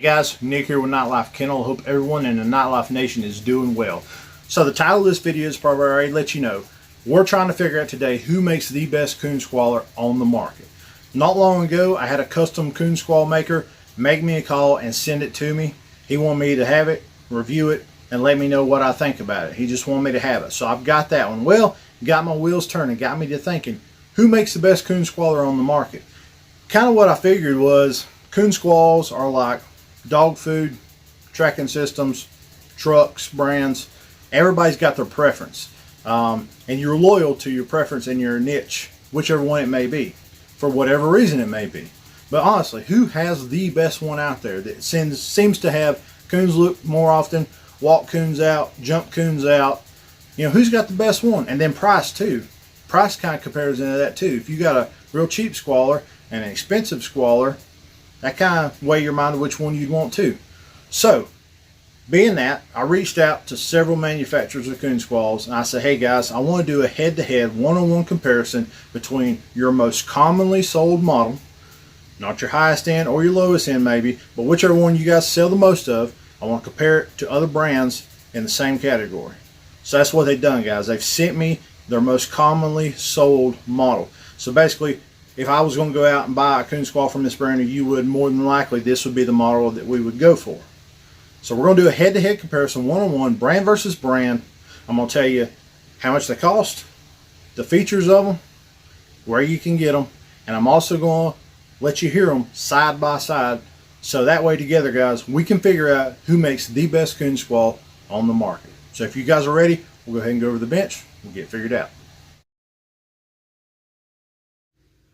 Hey guys, Nick here with Nite Life Kennel. Hope everyone in the Nite Life Nation is doing well. So the title of this video is probably already let you know. We're trying to figure out today who makes the best Coon Squaller on the market. Not long ago, I had a custom Coon Squall maker make me a call and send it to me. He wanted me to have it, review it, and let me know what I think about it. He just wanted me to have it. So I've got that one. Well, got my wheels turning, got me to thinking, who makes the best Coon Squaller on the market? Kind of what I figured was Coon Squalls are like dog food, tracking systems, trucks, brands. Everybody's got their preference. And you're loyal to your preference and your niche, whichever one it may be, for whatever reason it may be. But honestly, who has the best one out there that seems to have coons look more often, walk coons out, jump coons out? You know, who's got the best one? And then price too. Price kind of compares into that too. If you got a real cheap squaller and an expensive squaller, that kind of weigh your mind of which one you'd want to. So, being that, I reached out to several manufacturers of Coon Squalls and I said, hey guys, I want to do a head-to-head, one-on-one comparison between your most commonly sold model, not your highest end or your lowest end maybe, but whichever one you guys sell the most of. I want to compare it to other brands in the same category. So that's what they've done, guys. They've sent me their most commonly sold model. So basically, if I was going to go out and buy a Coon Squall from this brand, or you would, more than likely this would be the model that we would go for. So we're going to do a head-to-head comparison, one-on-one, brand versus brand. I'm going to tell you how much they cost, the features of them, where you can get them, and I'm also going to let you hear them side by side, so that way together, guys, we can figure out who makes the best Coon Squall on the market. So if you guys are ready, we'll go ahead and go over the bench and get it figured out.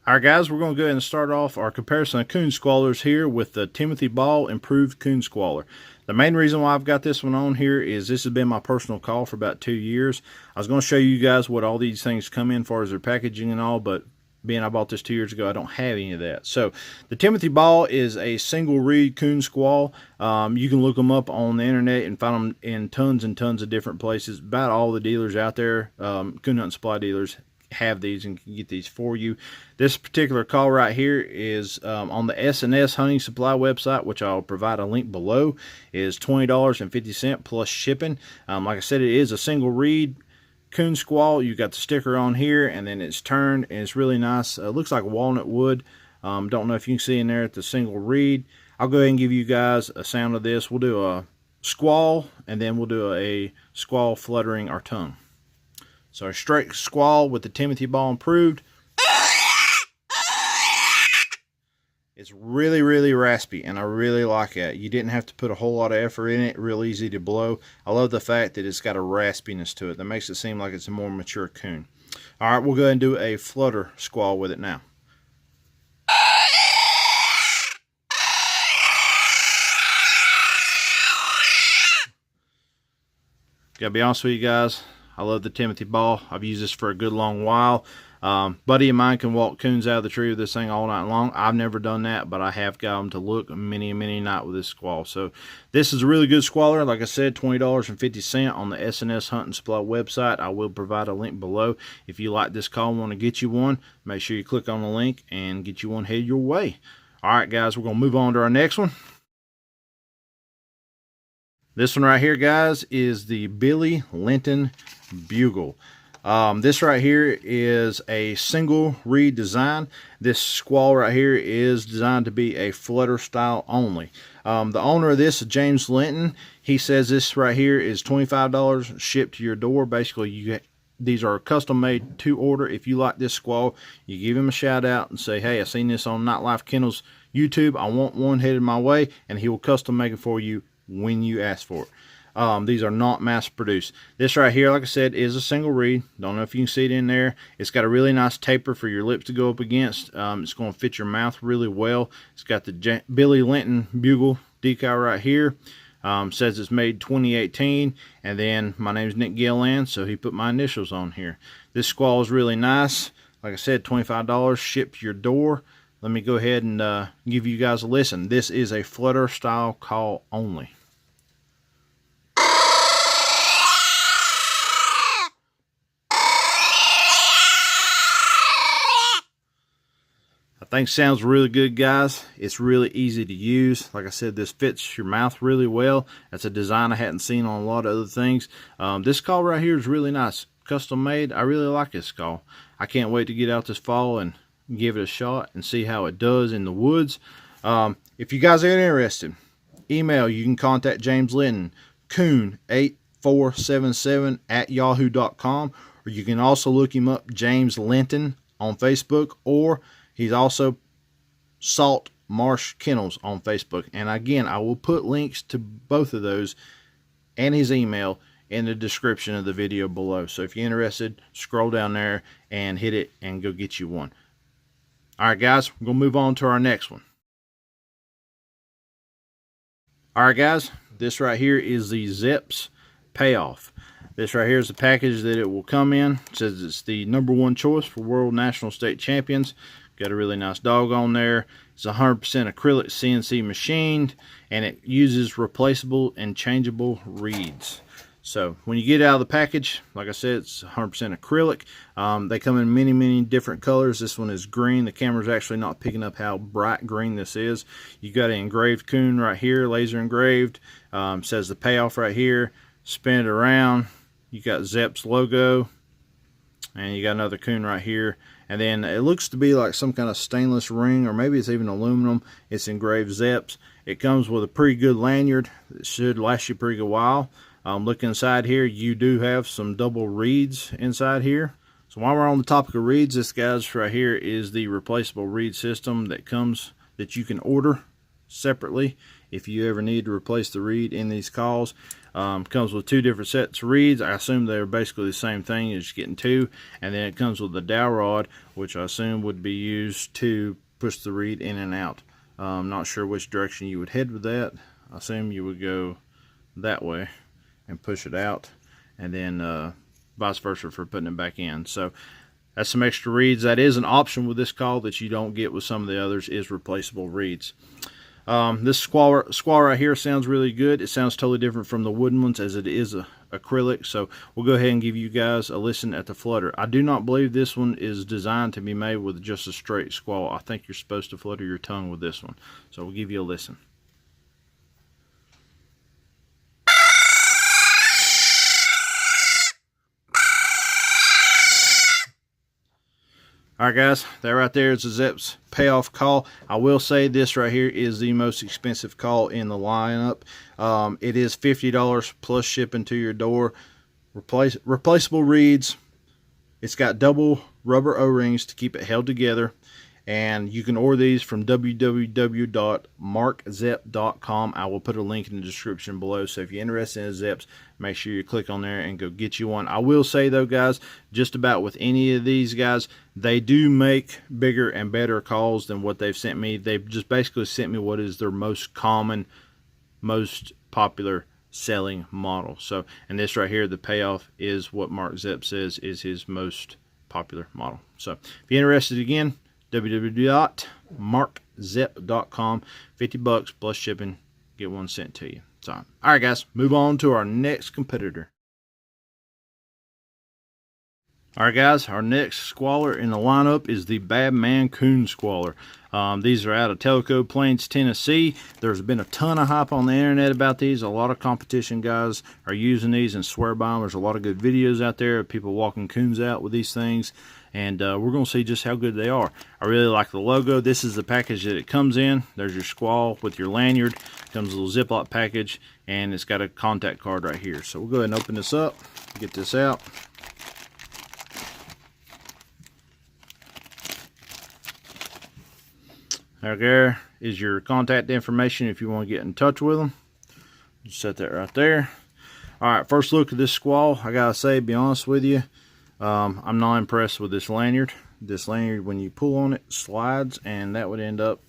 Alright guys, we're going to go ahead and start off our comparison of Coon Squallers here with the Timothy Ball Improved Coon Squaller. The main reason why I've got this one on here is this has been my personal call for about 2 years. I was going to show you guys what all these things come in for as their packaging and all, but being I bought this 2 years ago, I don't have any of that. So the Timothy Ball is a single reed Coon Squall. You can look them up on the internet and find them in tons and tons of different places. About all the dealers out there, coon hunting supply dealers, have these and can get these for you. This particular call right here is on the S&S Hunting Supply website, which I'll provide a link below, is $20.50 plus shipping. Like I said, it is a single reed Coon Squall. You got the sticker on here and then it's turned and it's really nice. Looks like walnut wood. Don't know if you can see in there at the single reed. I'll go ahead and give you guys a sound of this. We'll do a squall and then we'll do a squall fluttering our tongue. So a straight squall with the Timothy Ball Improved. It's really, really raspy, and I really like it. You didn't have to put a whole lot of effort in it. Real easy to blow. I love the fact that it's got a raspiness to it. That makes it seem like it's a more mature coon. All right, we'll go ahead and do a flutter squall with it now. Gotta be honest with you guys, I love the Timothy Ball. I've used this for a good long while. Buddy of mine can walk coons out of the tree with this thing all night long. I've never done that, but I have got them to look many night with this squall. So this is a really good squaller. Like I said, $20.50 on the S&S Hunting Supply website. I will provide a link below. If you like this call and want to get you one, make sure you click on the link and get you one headed your way. All right, guys, we're going to move on to our next one. This one right here, guys, is the Linton Bugle. This right here is a single reed design. This squall right here is designed to be a flutter style only. The owner of this is James Linton. He says this right here is $25 shipped to your door. Basically, these are custom made to order. If you like this squall, you give him a shout out and say, hey, I seen this on Nite Life Kennel's YouTube. I want one headed my way, and he will custom make it for you when you ask for it. These are not mass produced. This right here, like I said, is a single reed. Don't know if you can see it in there. It's got a really nice taper for your lips to go up against. It's going to fit your mouth really well. It's got the Billy Linton Bugle decal right here. Says it's made 2018, and then my name is Nick Gilland, so he put my initials on here. This squall is really nice. Like I said, $25 shipped to your door. Let me go ahead and give you guys a listen. This is a flutter style call only. think sounds really good, guys. It's really easy to use. Like I said, this fits your mouth really well. That's a design I hadn't seen on a lot of other things. This call right here is really nice. Custom made. I really like this call. I can't wait to get out this fall and give it a shot and see how it does in the woods. If you guys are interested, email, you can contact James Linton, Kuhn8477 at yahoo.com, or you can also look him up, James Linton, on Facebook, or he's also Salt Marsh Kennels on Facebook. And again, I will put links to both of those and his email in the description of the video below. So if you're interested, scroll down there and hit it and go get you one. All right, guys, we're going to move on to our next one. All right, guys, this right here is the Zepp's Payoff. This right here is the package that it will come in. It says it's the #1 choice for World National State Champions. Got a really nice dog on there. It's 100% acrylic CNC machined, and it uses replaceable and changeable reeds. So when you get out of the package, like I said, it's 100% acrylic. They come in many different colors. This one is green. The camera's actually not picking up how bright green this is. You got an engraved Kuhn right here, laser engraved. Says the Payoff right here. Spin it around. You got Zepp's logo, and you got another Kuhn right here. And then it looks to be like some kind of stainless ring, or maybe it's even aluminum. It's engraved Zepp's. It comes with a pretty good lanyard. It should last you a pretty good while. Look inside here. You do have some double reeds inside here. So while we're on the topic of reeds, this guy's right here is the replaceable reed system that you can order separately if you ever need to replace the reed in these calls. Comes with 2 different sets of reeds. I assume they're basically the same thing, you're just getting 2. And then it comes with the dowel rod, which I assume would be used to push the reed in and out. Not sure which direction you would head with that. I assume you would go that way and push it out, and then vice versa for putting it back in. So that's some extra reeds. That is an option with this call that you don't get with some of the others, is replaceable reeds. This squall right here sounds really good. It sounds totally different from the wooden ones, as it is acrylic. So we'll go ahead and give you guys a listen at the flutter. I do not believe this one is designed to be made with just a straight squall. I think you're supposed to flutter your tongue with this one. So we'll give you a listen. Alright, guys, that right there is the Zepp's Payoff call. I will say this right here is the most expensive call in the lineup. It is $50 plus shipping to your door. Replaceable reeds. It's got double rubber O-rings to keep it held together. And you can order these from www.markzepp.com. I will put a link in the description below. So if you're interested in Zepp's, make sure you click on there and go get you one. I will say though, guys, just about with any of these guys, they do make bigger and better calls than what they've sent me. They've just basically sent me what is their most common, most popular selling model. So, and this right here, the Payoff, is what Mark Zepp says is his most popular model. So if you're interested, again, www.markzepp.com. $50 plus shipping. Get one sent to you. So, all right, guys, move on to our next competitor. All right, guys, our next squaller in the lineup is the Man Coon Squaller. These are out of Tellico Plains, Tennessee. There's been a ton of hype on the internet about these. A lot of competition guys are using these and swear by them. There's a lot of good videos out there of people walking coons out with these things. And we're going to see just how good they are. I really like the logo. This is the package that it comes in. There's your squall with your lanyard. Comes a little Ziploc package, and it's got a contact card right here. So we'll go ahead and open this up, get this out. There is your contact information if you want to get in touch with them. Just set that right there. All right, first look at this squall. I gotta say, be honest with you, I'm not impressed with this lanyard. This lanyard, when you pull on it, slides, and that would end up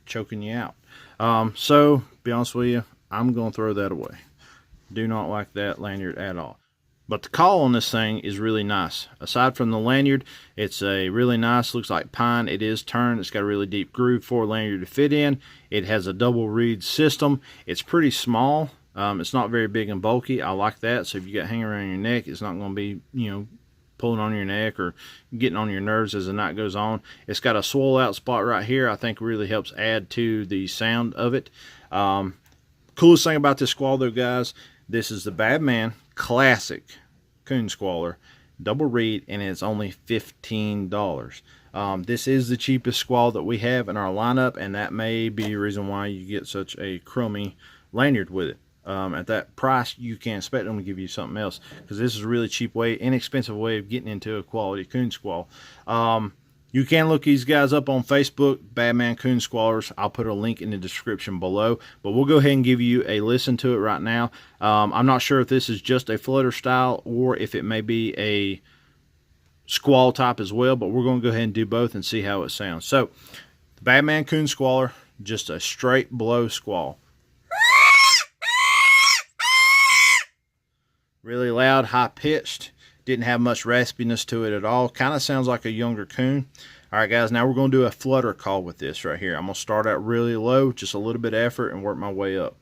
choking you out. So, be honest with you, I'm going to throw that away. Do not like that lanyard at all. But the call on this thing is really nice. Aside from the lanyard, it's a really nice, looks like pine. It is turned. It's got a really deep groove for a lanyard to fit in. It has a double reed system. It's pretty small. It's not very big and bulky. I like that. So if you got hanging around your neck, it's not going to be, pulling on your neck or getting on your nerves as the night goes on. It's got a swell out spot right here. I think really helps add to the sound of it. Coolest thing about this squall though, guys, this is the Badman Classic Coon Squaller double reed, and it's only $15. This is the cheapest squall that we have in our lineup, and that may be the reason why you get such a crummy lanyard with it. At that price, you can't expect them to give you something else, because this is a really cheap way, inexpensive way of getting into a quality coon squall. You can look these guys up on Facebook, Man Coon Squallers. I'll put a link in the description below, but we'll go ahead and give you a listen to it right now. I'm not sure if this is just a flutter style or if it may be a squall type as well, but we're going to go ahead and do both and see how it sounds. So, the Man Coon Squaller, just a straight blow squall. Really loud, high pitched. Didn't have much raspiness to it at all. Kind of sounds like a younger coon. All right, guys, now we're going to do a flutter call with this right here. I'm going to start out really low, just a little bit of effort, and work my way up.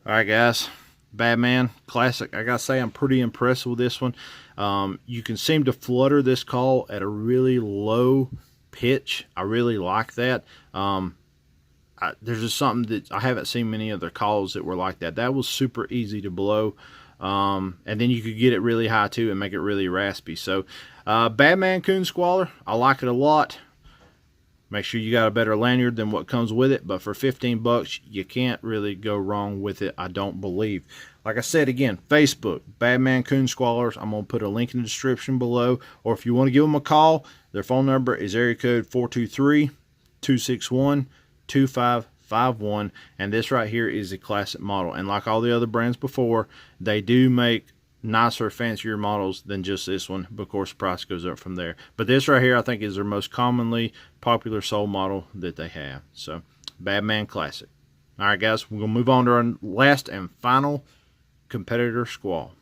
All right, guys, Badman Classic. I gotta say, I'm pretty impressed with this one. You can seem to flutter this call at a really low pitch. I really like that. There's just something that I haven't seen many other calls that were like that. That was super easy to blow, and then you could get it really high too and make it really raspy. So Man Coon Squaller, I like it a lot. Make sure you got a better lanyard than what comes with it, but for 15 bucks, you can't really go wrong with it, I don't believe. Like I said again, Facebook, Man Coon Squallers. I'm going to put a link in the description below, or if you want to give them a call, their phone number is area code 423-261-2551, and this right here is a classic model. And like all the other brands before, they do make nicer, fancier models than just this one, but of course the price goes up from there. But this right here I think is their most commonly popular sold model that they have. So Man Classic. All right, guys, we're gonna move on to our last and final competitor squall.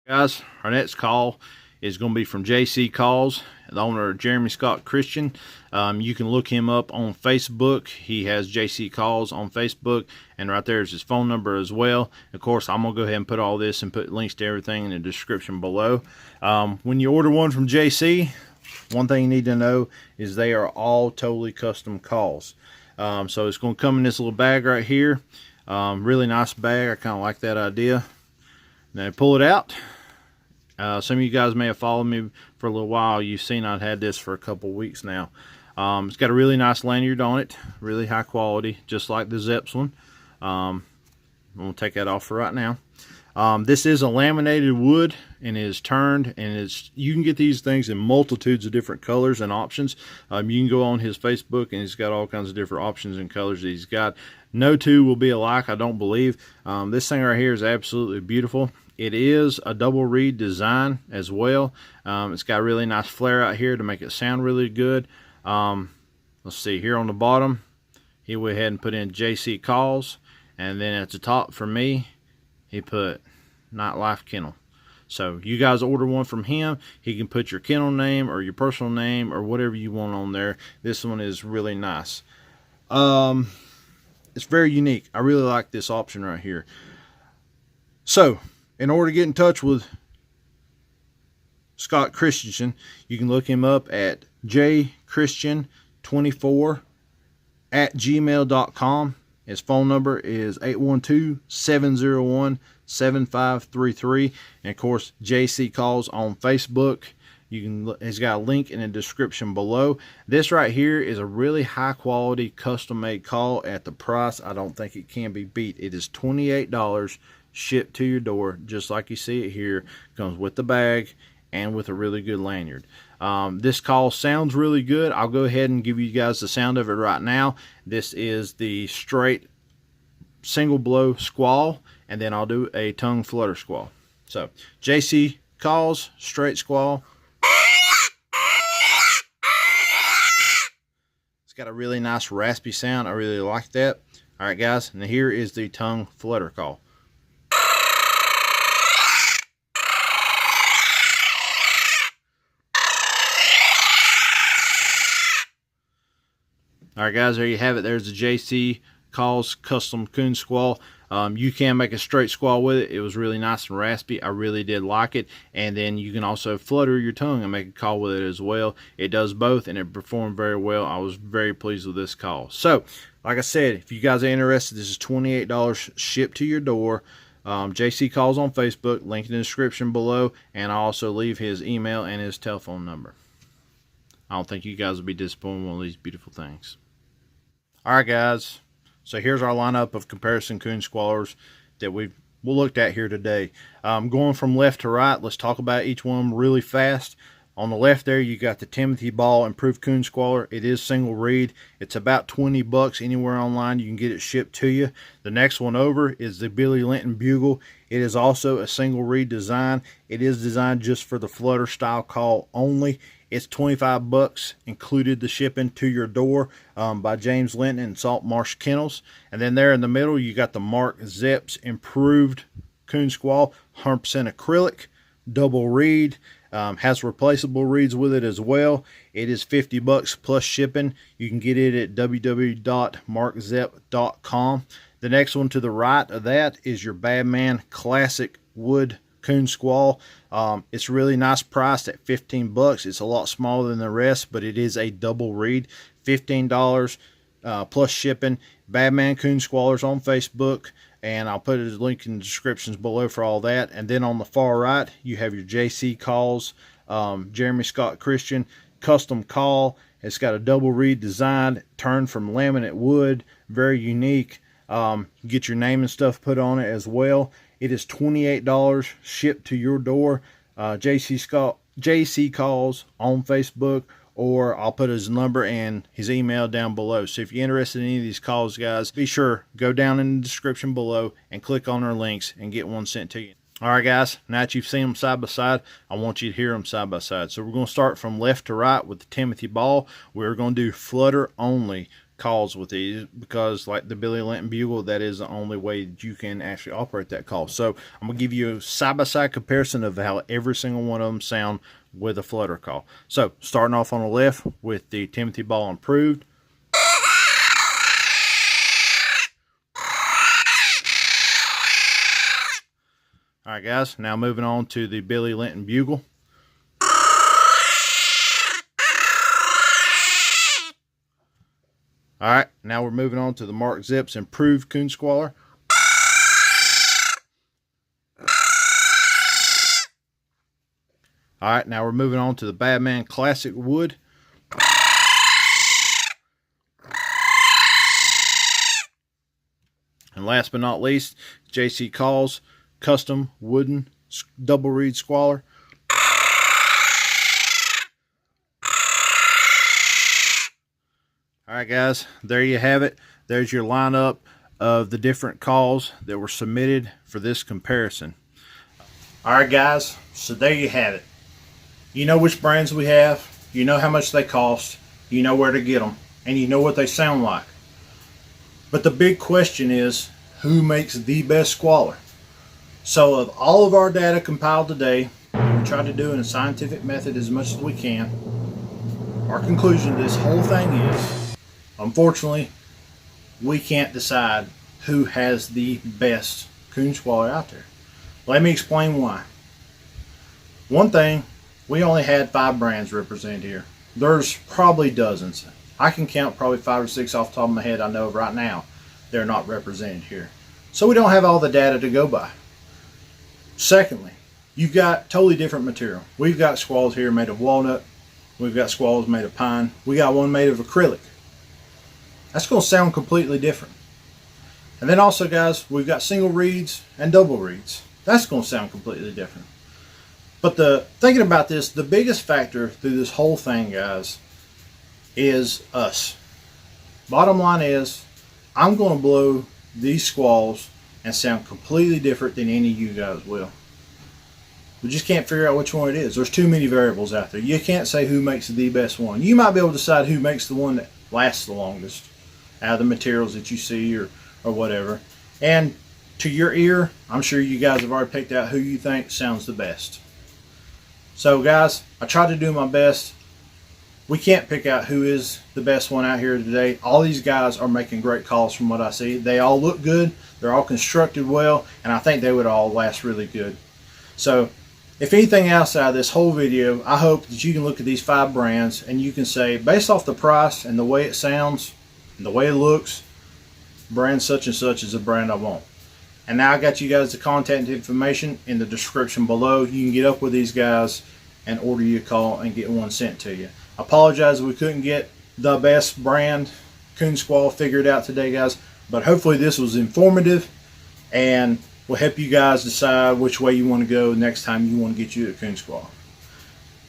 Guys, our next call is going to be from J.C.Calls, the owner, Jeremy Scott Christian. You can look him up on Facebook. He has J.C.Calls on Facebook, and right there is his phone number as well. Of course, I'm going to go ahead and put all this and put links to everything in the description below. When you order one from JC, one thing you need to know is they are all totally custom calls. So it's going to come in this little bag right here. Really nice bag. I kind of like that idea. Now pull it out. Some of you guys may have followed me for a little while. You've seen I've had this for a couple weeks now. It's got a really nice lanyard on it, really high quality, just like the Zepp's one. I'm going to take that off for right now. This is a laminated wood and is turned, and you can get these things in multitudes of different colors and options. You can go on his Facebook, and he's got all kinds of different options and colors that he's got. No two will be alike, I don't believe. This thing right here is absolutely beautiful. It is a double reed design as well. It's got a really nice flare out here to make it sound really good. Let's see, here on the bottom, he went ahead and put in J.C.Calls, and then at the top for me, he put Nite Life Kennel. So you guys order one from him, he can put your kennel name or your personal name or whatever you want on there. This one is really nice. It's very unique. I really like this option right here. So in order to get in touch with Scott Christensen, you can look him up at jchristian24@gmail.com. His phone number is 812-701-7533. And of course, J.C.Calls on Facebook. He's got a link in the description below. This right here is a really high quality custom made call at the price. I don't think it can be beat. It is $28 shipped to your door, just like you see it here. Comes with the bag and with a really good lanyard. This call sounds really good. I'll go ahead and give you guys the sound of it right now. This is the straight single blow squall, and then I'll do a tongue flutter squall. So J.C.Calls straight squall. It's got a really nice raspy sound. I really like that. All right, guys, and here is the tongue flutter call. All right, guys, there you have it. There's the J.C.Calls custom Kuhn squall. You can make a straight squall with it. It was really nice and raspy. I really did like it. And then you can also flutter your tongue and make a call with it as well. It does both, and it performed very well. I was very pleased with this call. So, like I said, if you guys are interested, this is $28 shipped to your door. J.C.Calls on Facebook, link in the description below, and I'll also leave his email and his telephone number. I don't think you guys will be disappointed with one of these beautiful things. Alright, guys, so here's our lineup of comparison Kuhn squallers that we'll looked at here today. Going from left to right, let's talk about each one really fast. On the left there, you got the Timothy Ball Improved Kuhn Squaller. It is single reed. It's about 20 bucks anywhere online. You can get it shipped to you. The next one over is the Billy Linton Bugle. It is also a single reed design. It is designed just for the flutter style call only. It's 25 bucks, included the shipping to your door, by James Linton and Salt Marsh Kennels. And then there in the middle, you got the Mark Zepp's Improved Kuhn Squall, 100% acrylic, double reed. Has replaceable reeds with it as well. It is 50 bucks plus shipping. You can get it at www.markzepp.com. The next one to the right of that is your Badman Classic Wood Kuhn Squall. It's really nice priced at 15 bucks. It's a lot smaller than the rest, but it is a double reed. $15 plus shipping. Badman Coon Squallers on Facebook, and I'll put a link in the descriptions below for all that. And then on the far right, you have your J.C.Calls Jeremy Scott Christian custom call. It's got a double reed design, turned from laminate wood, very unique. Get your name and stuff put on it as well. It is $28 shipped to your door. J.C.Calls on Facebook, or I'll put his number and his email down below. So if you're interested in any of these calls, guys, be sure, go down in the description below and click on our links and get one sent to you. All right, guys, now that you've seen them side by side, I want you to hear them side by side. So we're going to start from left to right with the Timothy Ball. We're going to do flutter only calls with these, because like the Billy Linton Bugle, that is the only way that you can actually operate that call. So I'm going to give you a side-by-side comparison of how every single one of them sound with a flutter call. So starting off on the left with the Timothy Ball Improved. All right, guys, now moving on to the Billy Linton Bugle. All right, now we're moving on to the Mark Zepp's Improved Kuhn Squaller. All right, now we're moving on to the Badman Classic Wood. And last but not least, J.C.Calls Custom Wooden Double Reed Squaller. All right, guys, there you have it. There's your lineup of the different calls that were submitted for this comparison. All right, guys, so there you have it. You know which brands we have, you know how much they cost, you know where to get them, and you know what they sound like. But the big question is, who makes the best squaller? So of all of our data compiled today, we try to do in a scientific method as much as we can. Our conclusion to this whole thing is, unfortunately, we can't decide who has the best Coon Squaller out there. Let me explain why. One thing, we only had 5 brands represented here. There's probably dozens. I can count probably 5 or 6 off the top of my head I know of right now. They're not represented here. So we don't have all the data to go by. Secondly, you've got totally different material. We've got squalls here made of walnut. We've got squalls made of pine. We got one made of acrylic. That's going to sound completely different. And then also, guys, we've got single reeds and double reeds. That's going to sound completely different. But thinking about this, the biggest factor through this whole thing, guys, is us. Bottom line is, I'm going to blow these squalls and sound completely different than any of you guys will. We just can't figure out which one it is. There's too many variables out there. You can't say who makes the best one. You might be able to decide who makes the one that lasts the longest out of the materials that you see or whatever. And to your ear, I'm sure you guys have already picked out who you think sounds the best. So guys, I tried to do my best. we can't pick out who is the best one out here today. All these guys are making great calls from what I see. They all look good. They're all constructed well, and I think they would all last really good. So if anything else out of this whole video, I hope that you can look at these 5 brands and you can say, based off the price and the way it sounds and the way it looks, brand such and such is a brand I want. And now I got you guys the contact information in the description below. You can get up with these guys and order you a call and get one sent to you. I apologize we couldn't get the best brand Coon Squaller figured out today, guys, but hopefully this was informative and will help you guys decide which way you want to go next time you want to get you a Coon Squaller.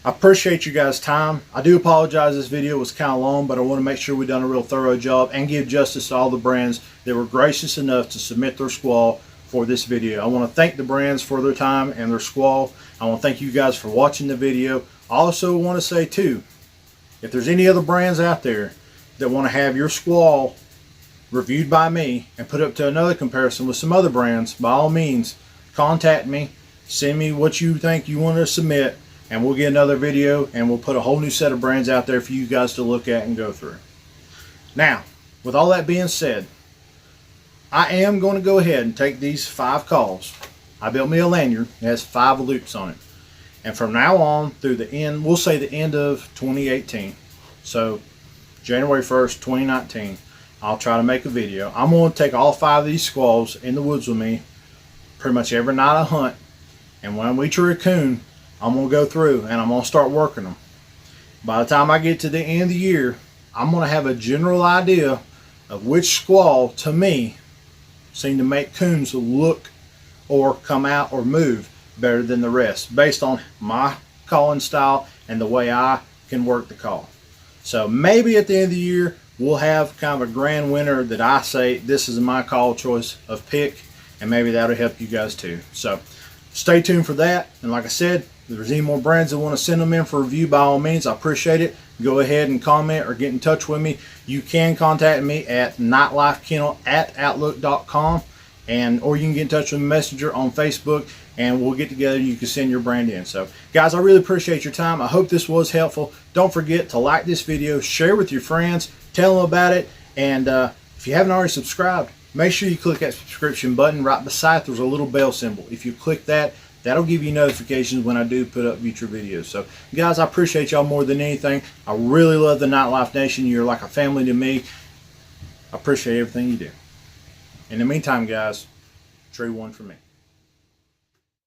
I appreciate you guys' time. I do apologize this video was kind of long, but I want to make sure we've done a real thorough job and give justice to all the brands that were gracious enough to submit their squall for this video. I want to thank the brands for their time and their squall. I want to thank you guys for watching the video. I also want to say too, if there's any other brands out there that want to have your squall reviewed by me and put up to another comparison with some other brands, by all means contact me, send me what you think you want to submit, and we'll get another video and we'll put a whole new set of brands out there for you guys to look at and go through. Now, with all that being said, I am going to go ahead and take these 5 calls. I built me a lanyard that has 5 loops on it, and from now on through the end, we'll say the end of 2018, so January 1st 2019, I'll try to make a video. I'm going to take all 5 of these squalls in the woods with me pretty much every night I hunt, and when we tree a coon, I'm going to go through and I'm going to start working them. By the time I get to the end of the year, I'm going to have a general idea of which squall to me seem to make coons look or come out or move better than the rest based on my calling style and the way I can work the call. So maybe at the end of the year we'll have kind of a grand winner that I say this is my call choice of pick, and maybe that'll help you guys too. So stay tuned for that, and like I said, if there's any more brands that want to send them in for review, by all means, I appreciate it. Go ahead and comment or get in touch with me. You can contact me at nitelifekennel@outlook.com, or you can get in touch with Messenger on Facebook, and we'll get together. You can send your brand in. So guys, I really appreciate your time. I hope this was helpful. Don't forget to like this video, share with your friends, tell them about it, and if you haven't already subscribed, make sure you click that subscription button. Right beside there's a little bell symbol. If you click that, that'll give you notifications when I do put up future videos. So guys, I appreciate y'all more than anything. I really love the Nite Life Nation. You're like a family to me. I appreciate everything you do. In the meantime, guys, tree one for me.